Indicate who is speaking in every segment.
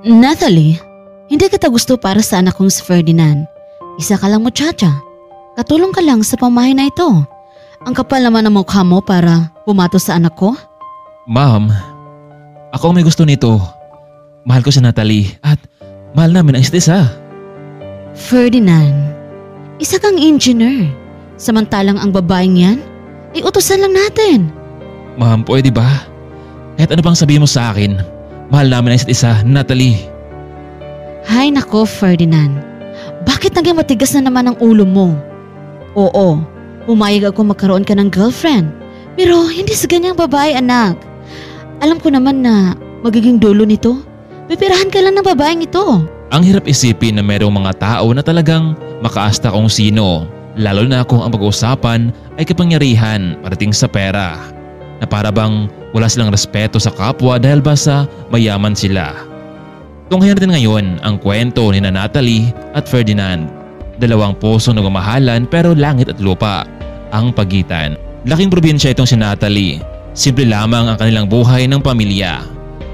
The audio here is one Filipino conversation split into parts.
Speaker 1: Natalie, hindi kita gusto para sa anak kong si Ferdinand. Isa ka lang muchacha. Katulong ka lang sa pamahay na ito. Ang kapal naman ng mukha mo para pumato sa anak ko.
Speaker 2: Ma'am, ako ang may gusto nito. Mahal ko si Natalie at mahal namin ang isa't isa.
Speaker 1: Ferdinand, isa kang engineer. Samantalang ang babaeng yan ay utusan lang natin.
Speaker 2: Ma'am, pwede ba? Kahit ano pang sabihin mo sa akin, mahal namin ang isa't isa, Natalie.
Speaker 1: Hay nako, Ferdinand. Bakit naging matigas na naman ang ulo mo? Oo, pumayag ako magkaroon ka ng girlfriend. Pero hindi sa ganyang babae, anak. Alam ko naman na magiging dulo nito. Pipirahan ka lang ng babaeng ito.
Speaker 2: Ang hirap isipin na mayroong mga tao na talagang makaasta kung sino, lalo na kung ang pag-uusapan ay kapangyarihan parating sa pera, na para bang wala silang respeto sa kapwa dahil basta mayaman sila. Tunghayan natin ngayon ang kwento ni Natalie at Ferdinand. Dalawang pusong nagmamahalan pero langit at lupa ang pagitan. Laking probinsya itong si Natalie. Simple lamang ang kanilang buhay ng pamilya.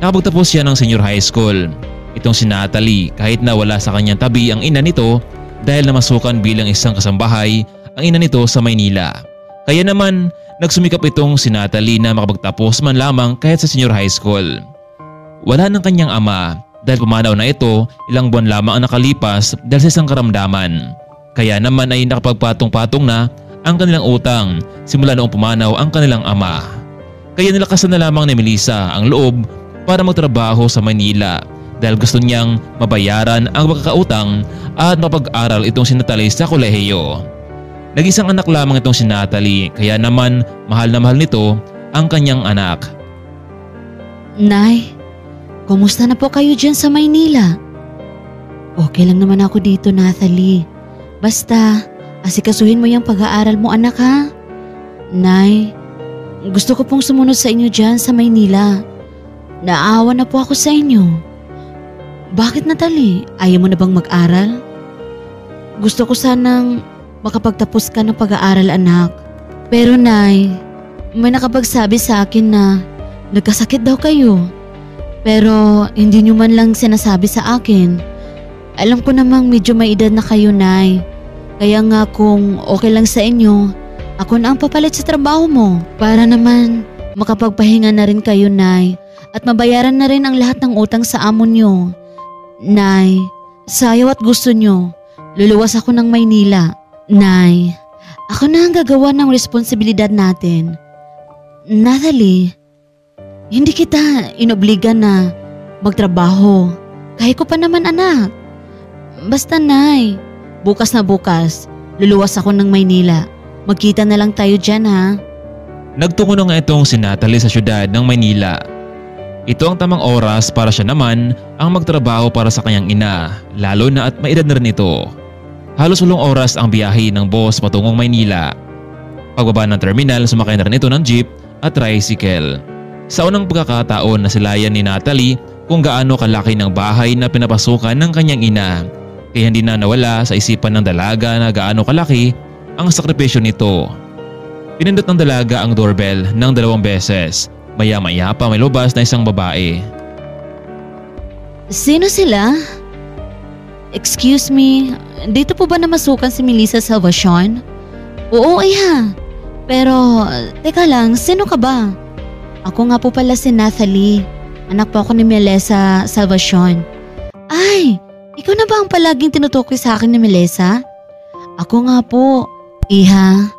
Speaker 2: Nakapagtapos siya ng senior high school. Itong si Natalie, kahit na wala sa kanyang tabi ang ina nito dahil namasukan bilang isang kasambahay ang ina nito sa Maynila. Kaya naman nagsumikap itong si Natalie na makapagtapos man lamang kahit sa senior high school. Wala ng kanyang ama dahil pumanaw na ito ilang buwan lamang ang nakalipas dahil sa isang karamdaman. Kaya naman ay nakapagpatong-patong na ang kanilang utang simula noong pumanaw ang kanilang ama. Kaya nilakasan na lamang ni Melissa ang loob para magtrabaho sa Manila dahil gusto niyang mabayaran ang pagkakautang at mapag-aral itong si Natalie sa kolehiyo. Nag-isang anak lamang itong si Natalie kaya naman mahal na mahal nito ang kanyang anak.
Speaker 1: Nay, kumusta na po kayo dyan sa Maynila? Okay lang naman ako dito, Natalie. Basta, asikasuhin mo yung pag-aaral mo, anak, ha? Nay, gusto ko pong sumunod sa inyo dyan sa Maynila. Naawa na po ako sa inyo. Bakit, Natalie? Ayaw mo na bang mag-aral? Gusto ko sanang makapagtapos ka ng pag-aaral, anak. Pero Nay, may nakapagsabi sa akin na nagkasakit daw kayo. Pero hindi nyo man lang sinasabi sa akin. Alam ko namang medyo may edad na kayo, Nay. Kaya nga kung okay lang sa inyo, ako na ang papalit sa trabaho mo para naman makapagpahinga na rin kayo, Nay. At mabayaran na rin ang lahat ng utang sa amo nyo. Nay, sayaw at gusto nyo, luluwas ako ng Maynila. Nay, ako na ang gagawa ng responsibilidad natin. Natalie, hindi kita inobliga na magtrabaho. Kaya ko pa naman, anak. Basta, Nay, bukas na bukas, luluwas ako ng Maynila. Magkita na lang tayo dyan, ha?
Speaker 2: Nagtungo na nga itong si Natalie sa syudad ng Maynila. Ito ang tamang oras para siya naman ang magtrabaho para sa kanyang ina, lalo na at may edad na rin ito. Halos 8 oras ang biyahe ng boss patungong Maynila. Pagbaba ng terminal, sumakay na rin ito ng jeep at tricycle. Sa unang pagkakataon na silayan ni Natalie kung gaano kalaki ng bahay na pinapasukan ng kanyang ina, kaya hindi na nawala sa isipan ng dalaga na gaano kalaki ang sakripisyo nito. Pinindot ng dalaga ang doorbell ng 2 beses. Maya-maya pa may lumabas na isang babae.
Speaker 1: Sino sila? Excuse me, dito po ba namasukan si Melissa Salvacion? Oo, iha. Pero, teka lang, sino ka ba? Ako nga po pala si Natalie. Anak po ako ni Melissa Salvacion. Ay, ikaw na ba ang palaging tinutukoy sa akin ni Melissa? Ako nga po. Iha,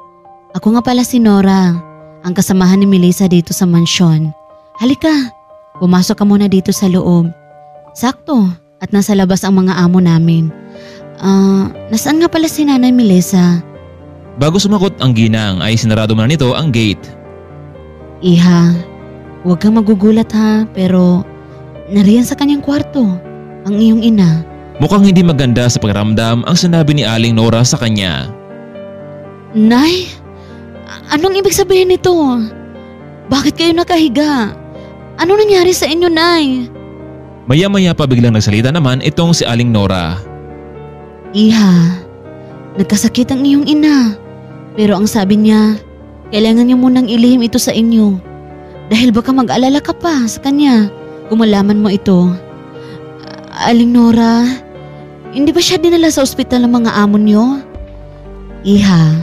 Speaker 1: ako nga pala si Nora, ang kasamahan ni Melissa dito sa mansyon. Halika, pumasok ka muna dito sa loob. Sakto, at nasa labas ang mga amo namin. Nasaan nga pala si Nanay Melissa?
Speaker 2: Bago sumagot ang ginang ay sinarado mo na nito ang gate.
Speaker 1: Iha, huwag kang magugulat ha, pero nariyan sa kanyang kwarto ang iyong ina.
Speaker 2: Mukhang hindi maganda sa pakiramdam ang sinabi ni Aling Nora sa kanya.
Speaker 1: Nay, anong ibig sabihin nito? Bakit kayo nakahiga? Ano nangyari sa inyo, Nay?
Speaker 2: Maya-maya pa biglang nagsalita naman itong si Aling Nora.
Speaker 1: Iha, nagkasakit ang iyong ina. Pero ang sabi niya, kailangan niya munang ilihim ito sa inyo. Dahil baka mag-alala ka pa sa kanya kung malaman mo ito. Aling Nora, hindi ba siya dinala sa ospital ng mga amo niyo? Iha,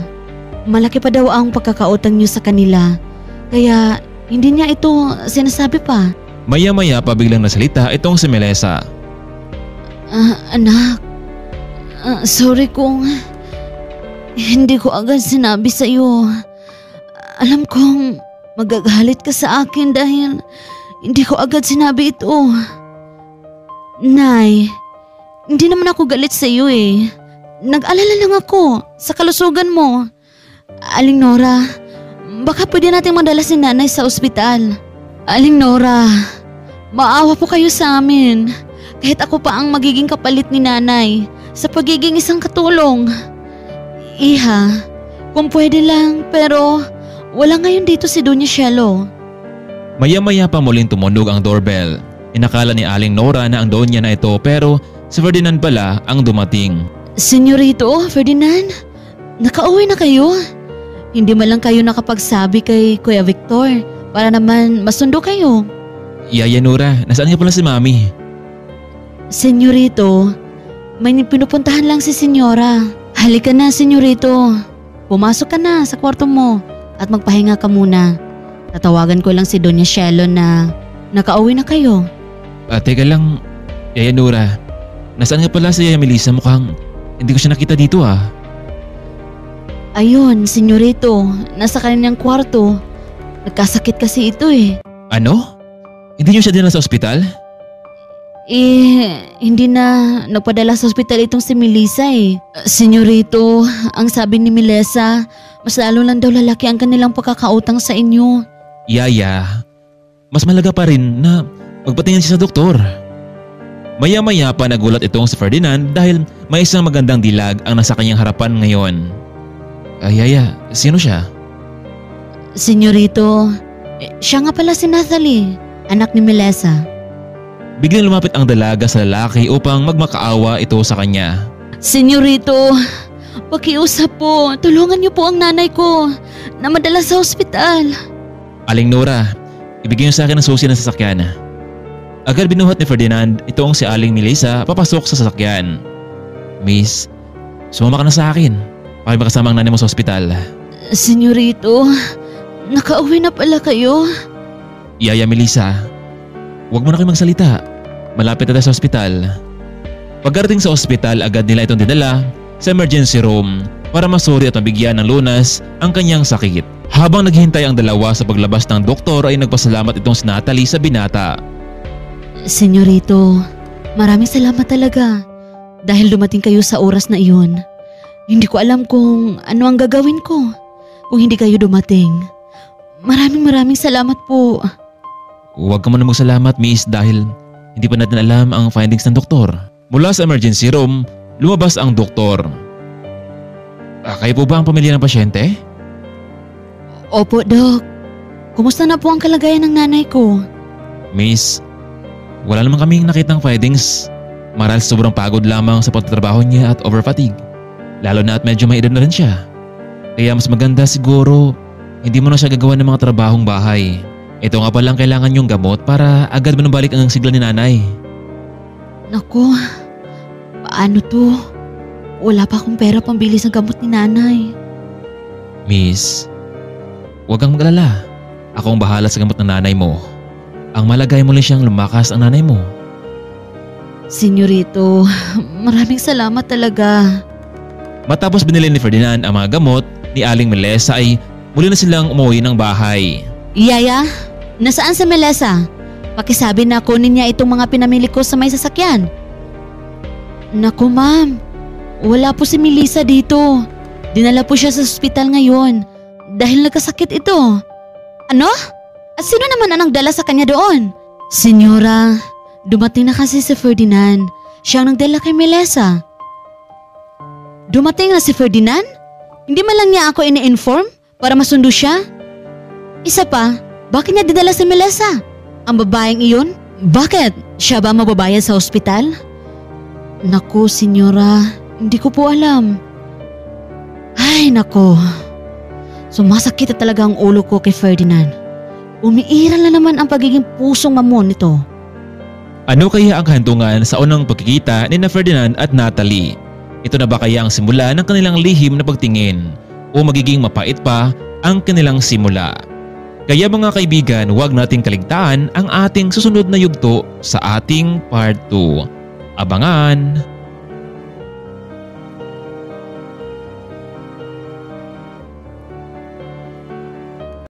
Speaker 1: malaki pa daw ang pagkakautang niyo sa kanila, kaya hindi niya ito sinasabi pa.
Speaker 2: Maya-maya pa biglang nasalita itong si Melissa.
Speaker 1: Anak, sorry kung hindi ko agad sinabi sa iyo. Alam kong magagalit ka sa akin dahil hindi ko agad sinabi ito. Nay, hindi naman ako galit sa iyo eh. Nag-alala lang ako sa kalusugan mo. Aling Nora, baka pwede nating madala si nanay sa ospital. Aling Nora, maawa po kayo sa amin. Kahit ako pa ang magiging kapalit ni nanay sa pagiging isang katulong. Iha, kung pwede lang pero wala ngayon dito si Doña Shelo.
Speaker 2: Maya-maya pa muling tumunog ang doorbell. Inakala ni Aling Nora na ang Donya na ito pero si Ferdinand pala ang dumating.
Speaker 1: Senyorito, Ferdinand, nakauwi na kayo? Hindi man lang kayo nakapagsabi kay Kuya Victor para naman masundo kayo.
Speaker 2: Yaya Nora, nasaan nga pala si Mami?
Speaker 1: Senyorito, may pinupuntahan lang si Senyora. Halika na, Senyorito. Pumasok ka na sa kwarto mo at magpahinga ka muna. Tatawagan ko lang si Doña Shelo na nakauwi na kayo.
Speaker 2: Teka lang, Yaya Nora, nasaan nga pala si Yaya Melissa? Mukhang hindi ko siya nakita dito ah.
Speaker 1: Ayun, Senyorito, nasa kanyang kwarto. Nagkasakit kasi ito eh.
Speaker 2: Ano? Hindi niyo siya dinala sa ospital?
Speaker 1: Hindi na nagpadala sa ospital itong si Melissa eh. Senyorito, ang sabi ni Melissa, mas lalo lang daw lalaki ang kanilang pagkakautang sa inyo.
Speaker 2: Yaya, mas malaga pa rin na magpatingin siya sa doktor. Maya-maya pa nagulat itong si Ferdinand dahil may isang magandang dilag ang nasa kanyang harapan ngayon. Yaya, sino siya?
Speaker 1: Senyorito, siya nga pala si Nathalie, anak ni Melissa.
Speaker 2: Biglang lumapit ang dalaga sa lalaki upang magmakaawa ito sa kanya.
Speaker 1: Senyorito, pakiusap po, tulungan niyo po ang nanay ko na madala sa ospital.
Speaker 2: Aling Nora, ibigay niyo sa akin ang susi ng sasakyan. Agad binuhat ni Ferdinand itong si Aling Melissa papasok sa sasakyan. Miss, sumama ka na sa akin para makasama ang nanay mo sa ospital.
Speaker 1: Senyorito, nakauwi na pala kayo?
Speaker 2: Yaya Melissa, huwag mo na kayo magsalita. Malapit na tayo sa ospital. Pagkarating sa ospital, agad nila itong dinala sa emergency room para masuri at mabigyan ng lunas ang kanyang sakit. Habang naghihintay ang dalawa sa paglabas ng doktor ay nagpasalamat itong si Nathalie sa binata.
Speaker 1: Senyorito, maraming salamat talaga dahil dumating kayo sa oras na iyon. Hindi ko alam kung ano ang gagawin ko kung hindi kayo dumating. Maraming salamat po.
Speaker 2: Huwag ka muna magsalamat, miss, dahil hindi pa natin alam ang findings ng doktor. Mula sa emergency room, lumabas ang doktor. Kayo po ba ang pamilya ng pasyente?
Speaker 1: Opo, Dok. Kumusta na po ang kalagayan ng nanay ko?
Speaker 2: Miss, wala naman kaming nakitang findings. Marahil sobrang pagod lamang sa pagtatrabaho niya at over-fatigue. Lalo na at medyo may edad na rin siya. Kaya mas maganda siguro hindi mo na siya gagawa ng mga trabahong bahay. Ito nga palang kailangan yung gamot para agad manubalik ang sigla ni nanay.
Speaker 1: Naku, paano to? Wala pa akong pera pambili sa gamot ni nanay.
Speaker 2: Miss, huwag kang mag-alala. Ako ang bahala sa gamot ng nanay mo. Ang malagay mo lang siyang lumakas ang nanay mo.
Speaker 1: Senyorito, maraming salamat talaga.
Speaker 2: Matapos binili ni Ferdinand ang mga gamot ni Aling Melissa ay muli na silang umuwi ng bahay.
Speaker 1: Yaya, nasaan si Melissa? Pakisabi na kunin niya itong mga pinamili ko sa may sasakyan. Naku ma'am, wala po si Melissa dito. Dinala po siya sa ospital ngayon dahil nagkasakit ito. Ano? At sino naman ang nagdala sa kanya doon? Senyora, dumating na kasi si Ferdinand. Siya ang nagdala kay Melissa. Dumating na si Ferdinand? Hindi man lang niya ako ini-inform para masundo siya? Isa pa, bakit niya dinala si Melissa? Ang babaeng iyon? Bakit? Siya ba mababayad sa ospital? Naku, senyora, hindi ko po alam. Ay, naku. Sumasakit na talaga ang ulo ko kay Ferdinand. Umiiral na naman ang pagiging pusong mamon nito.
Speaker 2: Ano kaya ang kahantungan sa unang pagkikita ni Ferdinand at Natalie? Ito na ba kaya ang simula ng kanilang lihim na pagtingin o magiging mapait pa ang kanilang simula? Kaya mga kaibigan, huwag nating kaligtaan ang ating susunod na yugto sa ating part 2. Abangan!